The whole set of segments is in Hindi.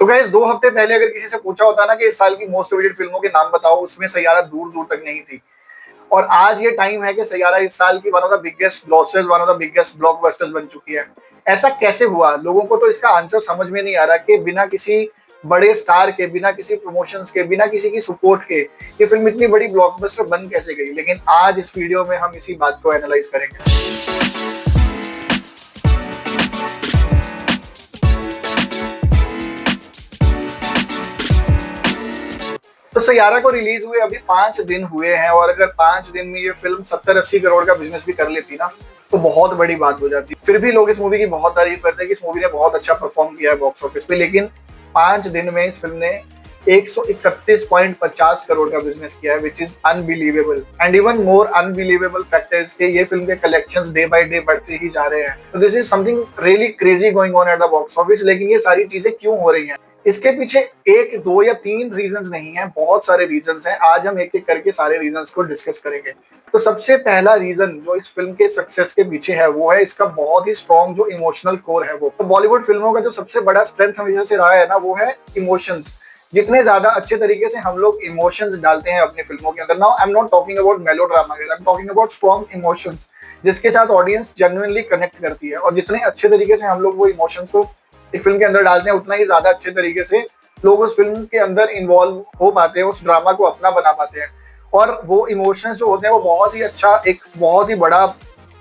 तो गाइस 2 हफ्ते पहले अगर किसी से पूछा होता ना कि इस साल की मोस्ट अवेटेड फिल्मों के नाम बताओ, उसमें सैयारा दूर दूर तक नहीं थी। और आज ये टाइम है कि सैयारा इस साल की one of the biggest grocers, one of the biggest blockbusters बन चुकी है। ऐसा कैसे हुआ? लोगों को तो इसका आंसर समझ में नहीं आ रहा कि बिना किसी बड़े स्टार के, बिना किसी प्रमोशंस के, बिना किसी की सपोर्ट के ये फिल्म इतनी बड़ी ब्लॉकबस्टर बन कैसे गई। लेकिन आज इस वीडियो में हम इसी बात को एनालाइज करेंगे। तो सैयारा को रिलीज हुए अभी 5 दिन हुए हैं, और अगर 5 दिन में ये फिल्म 70-80 करोड़ का बिजनेस भी कर लेती ना, तो बहुत बड़ी बात हो जाती। फिर भी लोग इस मूवी की बहुत तारीफ करते हैं कि इस मूवी ने बहुत अच्छा परफॉर्म किया है बॉक्स ऑफिस पे। लेकिन 5 दिन में इस फिल्म ने 131.50 करोड़ का बिजनेस किया है, which is unbelievable. And even more unbelievable fact is कि ये फिल्म के कलेक्शंस डे बाय डे बढ़ते ही जा रहे हैं। तो this is something really crazy going on eight the box office. लेकिन ये सारी चीजें क्यों हो रही हैं? इसके पीछे 1, 2 या 3 रीजंस नहीं है, बहुत सारे रीजंस हैं। आज हम एक एक करके सारे रीजंस को डिस्कस करेंगे। तो सबसे पहला रीजन जो इस फिल्म के सक्सेस के पीछे है वो है इसका बहुत ही स्ट्रॉन्ग जो इमोशनल कोर है। वो तो बॉलीवुड फिल्मों का जो सबसे बड़ा स्ट्रेंथ हमेशा से रहा है ना, वो है इमोशंस। जितने ज्यादा अच्छे तरीके से हम लोग इमोशंस डालते हैं अपनी फिल्मों के अंदर, now I am not talking about melodrama, I am talking about strong emotions जिसके साथ ऑडियंस जेन्युइनली कनेक्ट करती है। और जितने अच्छे तरीके से हम लोग वो इमोशंस को एक फिल्म के अंदर डालते हैं, उतना ही ज्यादा अच्छे तरीके से लोग उस फिल्म के अंदर इन्वॉल्व हो पाते हैं, उस ड्रामा को अपना बना पाते हैं। और वो इमोशंस जो होते हैं वो बहुत ही अच्छा, एक बहुत ही बड़ा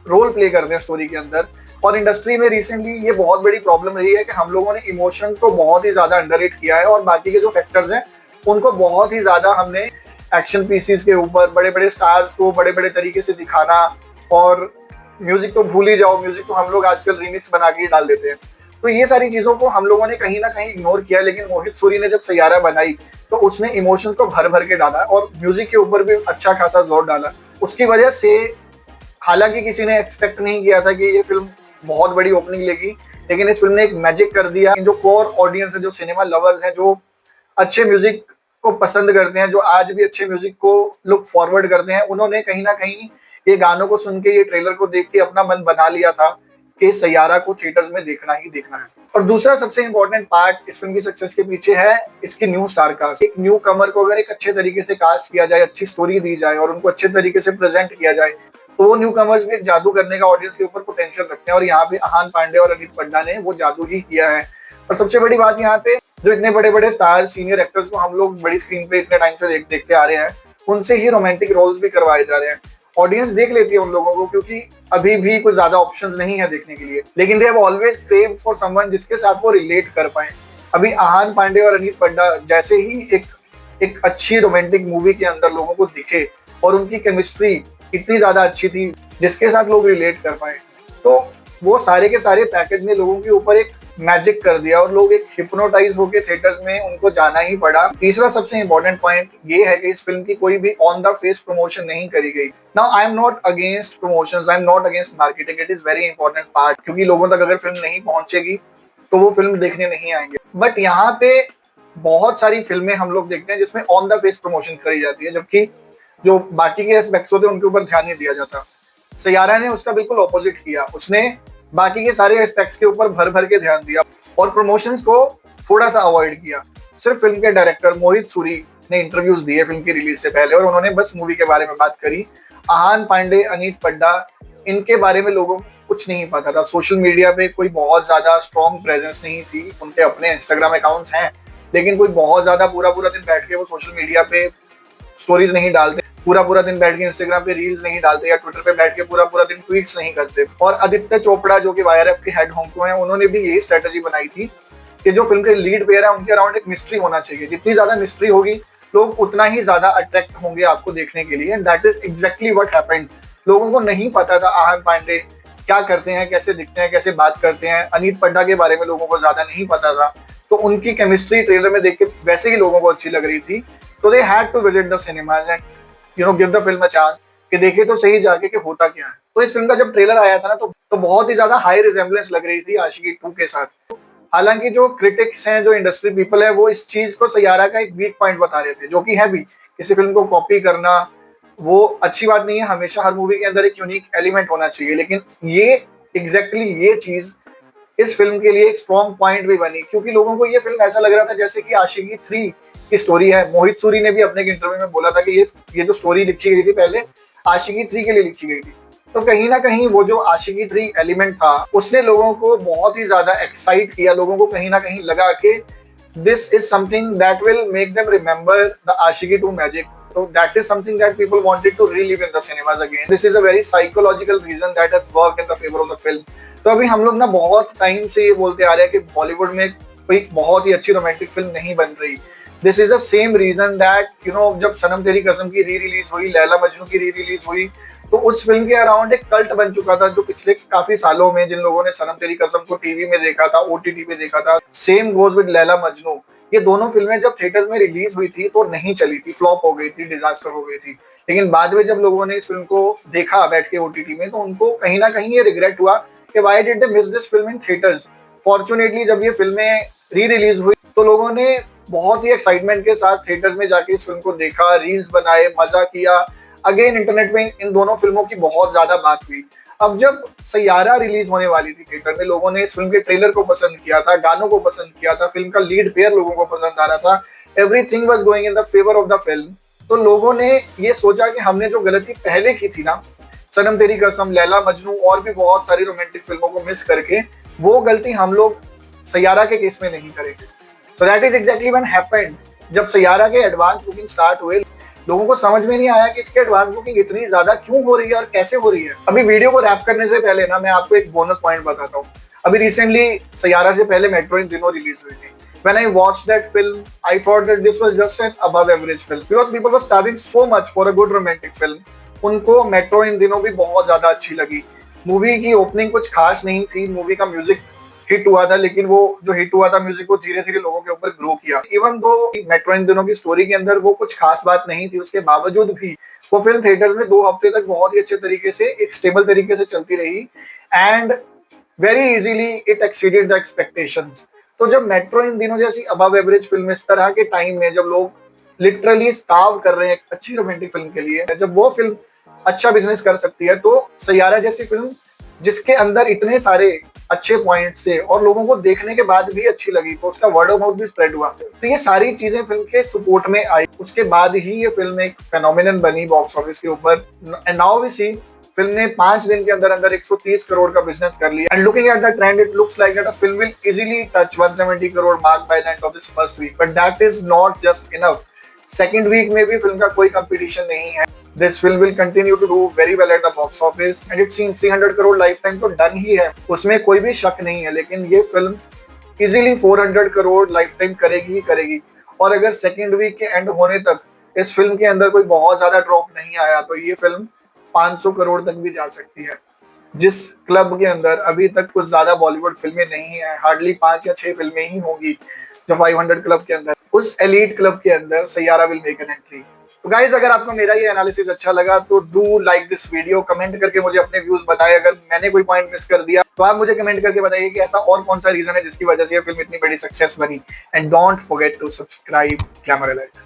रोल प्ले करते हैं स्टोरी के अंदर। और इंडस्ट्री में रिसेंटली ये बहुत बड़ी प्रॉब्लम रही है कि हम लोगों ने इमोशंस को बहुत ही ज्यादा अंडररेट किया है, और बाकी के जो फैक्टर्स हैं उनको बहुत ही ज्यादा हमने एक्शन पीसीस के ऊपर, बड़े बड़े स्टार्स को बड़े बड़े तरीके से दिखाना, और म्यूजिक तो भूल ही जाओ, म्यूजिक तो हम लोग आजकल रीमिक्स बना के ही डाल देते हैं। तो ये सारी चीजों को हम लोगों ने कहीं ना कहीं इग्नोर किया। लेकिन मोहित सूरी ने जब सैयारा बनाई तो उसने इमोशंस को भर भर के डाला, और म्यूजिक के ऊपर भी अच्छा खासा जोर डाला। उसकी वजह से हालांकि किसी ने एक्सपेक्ट नहीं किया था कि ये फिल्म बहुत बड़ी ओपनिंग लेगी, लेकिन इस फिल्म ने एक मैजिक कर दिया। जो कोर ऑडियंस है, जो सिनेमा लवर्स हैं, जो अच्छे म्यूजिक को पसंद करते हैं, जो आज भी अच्छे म्यूजिक को लुक फॉरवर्ड करते हैं, उन्होंने कहीं ना कहीं ये गानों को सुन के, ये ट्रेलर को देख के अपना मन बना लिया था कि सैयारा को थिएटर्स में देखना ही देखना है। और दूसरा सबसे इंपॉर्टेंट पार्ट इस फिल्म की सक्सेस के पीछे है इसकी न्यू स्टार कास्ट। एक न्यू कमर को अगर एक अच्छे तरीके से कास्ट किया जाए, अच्छी स्टोरी दी जाए और उनको अच्छे तरीके से प्रेजेंट किया जाए, तो वो न्यू कमर्स भी एक जादू करने का ऑडियंस के ऊपर पोटेंशियल रखते हैं। और यहाँ पे अहान पांडे और अनित पड्डा ने वो जादू ही किया है। और सबसे बड़ी बात यहाँ पे, जो इतने बड़े बड़े स्टार, सीनियर एक्टर्स को हम लोग बड़ी स्क्रीन पे इतने टाइम से देखते आ रहे हैं, उनसे ही रोमांटिक रोल्स भी करवाए जा रहे हैं। ऑडियंस देख लेती है उन लोगों को, क्योंकि अभी भी कुछ ज्यादा ऑप्शंस नहीं है देखने के लिए। लेकिन they have always craved for someone जिसके साथ वो रिलेट कर पाए। अभी अहान पांडे और अनित पड्डा जैसे ही एक अच्छी रोमांटिक मूवी के अंदर लोगों को दिखे, और उनकी केमिस्ट्री इतनी ज्यादा अच्छी थी जिसके साथ लोग रिलेट कर पाए, तो वो सारे के सारे पैकेज ने लोगों के ऊपर एक मैजिक कर दिया, और लोग एक हिप्नोटाइज होके थिएटर्स में उनको जाना ही पड़ा। तीसरा सबसे इंपॉर्टेंट पॉइंट ये है कि इस फिल्म की कोई भी ऑन द फेस प्रमोशन नहीं करी गई। Now I am not against promotions, I am not against marketing, it is very important part, क्योंकि लोगों तक अगर फिल्म नहीं पहुंचेगी तो वो फिल्म देखने नहीं आएंगे। बट यहाँ पे बहुत सारी फिल्में हम लोग देखते हैं जिसमें ऑन द फेस प्रमोशन करी जाती है, जबकि जो बाकी के एस्पेक्ट्स होते हैं उनके ऊपर ध्यान नहीं दिया जाता। सैयारा ने उसका बिल्कुल ऑपोजिट किया, उसने बाकी के सारे एस्पेक्ट्स के ऊपर भर भर के ध्यान दिया और प्रमोशंस को थोड़ा सा अवॉइड किया। सिर्फ फिल्म के डायरेक्टर मोहित सूरी ने इंटरव्यूज दिए फिल्म की रिलीज से पहले, और उन्होंने बस मूवी के बारे में बात करी। अहान पांडे, अनीत पड्डा, इनके बारे में लोगों को कुछ नहीं पता था। सोशल मीडिया पे कोई बहुत ज्यादा स्ट्रॉन्ग प्रेजेंस नहीं थी। उनके अपने इंस्टाग्राम अकाउंट्स हैं, लेकिन कोई बहुत ज्यादा पूरा पूरा दिन बैठ के वो सोशल मीडिया पे स्टोरीज नहीं डालते, पूरा पूरा दिन बैठ के इंस्टाग्राम पे रील्स नहीं डालते, या ट्विटर पे बैठ के पूरा पूरा दिन ट्वीट्स नहीं करते। और आदित्य चोपड़ा जो कि वाईआरएफ के हेड होंको हैं, उन्होंने भी यही स्ट्रेटजी बनाई थी कि जो फिल्म के लीड प्लेयर है उनके अराउंड एक मिस्ट्री होना चाहिए। जितनी ज्यादा मिस्ट्री होगी, लोग उतना ही ज्यादा अट्रैक्ट होंगे आपको देखने के लिए। And that is exactly what happened. लोगों को नहीं पता था अहान पांडे क्या करते हैं, कैसे दिखते हैं, कैसे बात करते हैं। अनीत पड्डा के बारे में लोगों को ज्यादा नहीं पता था, तो उनकी केमिस्ट्री ट्रेलर में देख के वैसे ही लोगों को अच्छी लग रही थी। तो they had to visit the cinemas and give the film a chance, कि देखे तो सही जाके कि होता क्या है। तो इस फिल्म का जब ट्रेलर आया था ना, तो बहुत ही ज्यादा हाई रिजेम्बलेंस लग रही थी आशिकी 2 के साथ। हालांकि जो क्रिटिक्स हैं, जो इंडस्ट्री पीपल है, वो इस चीज को सैयारा का एक वीक पॉइंट बता रहे थे, जो कि है भी। किसी फिल्म को कॉपी करना वो अच्छी बात नहीं है, हमेशा हर मूवी के अंदर एक यूनिक एलिमेंट होना चाहिए। लेकिन ये एग्जैक्टली ये चीज इस फिल्म के लिए एक स्ट्रॉन्ग पॉइंट भी बनी, क्योंकि लोगों को ये फिल्म ऐसा लग रहा था जैसे कि आशिकी 3 की स्टोरी है। मोहित सूरी ने भी अपने एक इंटरव्यू में बोला था कि ये जो स्टोरी लिखी गई थी पहले आशिकी 3 के लिए लिखी गई थी। तो कहीं ना कहीं वो जो आशिकी 3 एलिमेंट था उसने लोगों को बहुत ही ज्यादा एक्साइट किया, लोगों को कहीं ना कहीं लगा कि this is something that will make them remember the Ashiki 2 magic. So that is something that people wanted to relive in the cinemas again. This is a very psychological reason that has worked in the favor of the film. तो अभी हम लोग ना बहुत टाइम से ये बोलते आ रहे हैं कि बॉलीवुड में कोई बहुत ही अच्छी रोमांटिक फिल्म नहीं बन रही। This is the same reason that जब सनम तेरी कसम की री रिलीज हुई, लैला मजनू की री रिलीज हुई, तो उस फिल्म के अराउंड एक कल्ट बन चुका था जो पिछले काफी सालों में जिन लोगों ने सनम तेरी कसम को टीवी में देखा था, ओटीटी पे देखा था, same goes with Laila Majnu. ये दोनों फिल्में जब थिएटर में रिलीज हुई थी तो नहीं चली थी, फ्लॉप हो गई थी, डिजास्टर हो गई थी। लेकिन बाद में जब लोगों ने इस फिल्म को देखा बैठ के ओटीटी में, तो उनको कहीं ना कहीं ये रिग्रेट हुआ कि why did they miss this film in theatres. Fortunately जब ये फिल्में री रिलीज हुई तो लोगों ने बहुत ही एक्साइटमेंट के साथ थिएटर्स में जाके इस फिल्म को देखा, रील्स बनाए, मजा किया। अगेन इंटरनेट में इन दोनों फिल्मों की बहुत ज्यादा बात हुई। अब जब सैयारा रिलीज होने वाली थी थिएटर में, लोगों ने इस फिल्म के ट्रेलर को पसंद किया था, गानों को पसंद किया था, फिल्म का लीड पेयर लोगों को पसंद आ रहा था, everything was going in the favour of the film. तो लोगों ने ये सोचा कि हमने जो गलती पहले की थी ना, सनम तेरी कसम, लैला मजनू और भी बहुत सारी रोमांटिक फिल्मों को मिस करके, वो गलती हम लोग सैयारा के केस में नहीं करेंगे। So that is exactly when happened. जब सैयारा के एडवांस बुकिंग स्टार्ट हुए, लोगों को समझ में नहीं आया कि इसके एडवांस बुकिंग इतनी ज्यादा क्यों हो रही है और कैसे हो रही है। अभी वीडियो को रैप करने से पहले ना मैं आपको एक बोनस पॉइंट बताता हूँ। अभी रिसेंटली सैयारा से पहले मेट्रो इन दिनों रिलीज हुई थी। When I watched that film, I thought that this was just an above average film because people were starving so much for a good romantic film. उनको मेट्रो इन दिनों भी बहुत ज्यादा अच्छी लगी। मूवी की ओपनिंग कुछ खास नहीं थी, मूवी का म्यूजिक हिट हुआ था, लेकिन वो जो हिट हुआ था म्यूजिक वो धीरे धीरे लोगों के ऊपर ग्रो किया। इवन दो मेट्रो इन दिनों की स्टोरी के अंदर वो कुछ खास बात नहीं थी, उसके बावजूद भी वो फिल्म थिएटर्स में 2 हफ्ते तक बहुत ही अच्छे तरीके से, एक स्टेबल तरीके से चलती रही and very easily it exceeded the expectations. तो जब मेट्रो इन दिनों जैसी अबव एवरेज फिल्म इस तरह के टाइम में, जब लोग लिटरली स्टार्व कर रहे हैं एक अच्छी रोमांटिक फिल्म के लिए, जब वो फिल्म अच्छा बिजनेस कर सकती है, तो सैयारा जैसी फिल्म जिसके अंदर इतने सारे अच्छे पॉइंट्स थे और लोगों को देखने के बाद भी अच्छी लगी, तो उसका वर्ड ऑफ माउथ भी स्प्रेड हुआ। तो ये सारी चीजें फिल्म के सपोर्ट में आई, उसके बाद ही ये फिल्म एक फेनोमेनन बनी बॉक्स ऑफिस के ऊपर। And now we see film ने 5 दिन के अंदर अंदर 130 करोड़ का बिजनेस कर लिया। And looking at the trend, it looks like that the film will easily touch 170 crore mark by the end of this first week, but that is not just enough. Second week में भी फिल्म का कोई कंपटीशन नहीं है। This film will continue to do very well at the box office and it seems 300 crore lifetime तो डन ही है, उसमें कोई भी शक नहीं है। लेकिन ये film easily 400 crore life time करेगी ही करेगी। और अगर सेकंड वीक के एंड होने तक इस फिल्म के अंदर कोई बहुत ज्यादा ड्रॉप नहीं आया, तो ये फिल्म 500 करोड़ तक भी जा सकती है। जिस क्लब के अंदर अभी तक कुछ ज्यादा बॉलीवुड फिल्में नहीं है, हार्डली 5 या 6 फिल्में ही होंगी जो 500 क्लब के अंदर, उस एलीट क्लब के अंदर Saiyaara will make an entry. तो गाइज, अगर आपको मेरा ये एनालिसिस अच्छा लगा तो do like this video, comment करके मुझे अपने व्यूज बताएं। अगर मैंने कोई पॉइंट मिस कर दिया तो आप मुझे कमेंट करके बताइए कि ऐसा और कौन सा रीजन है जिसकी वजह से ये फिल्म इतनी बड़ी सक्सेस बनी। And don't forget to subscribe glamour alert.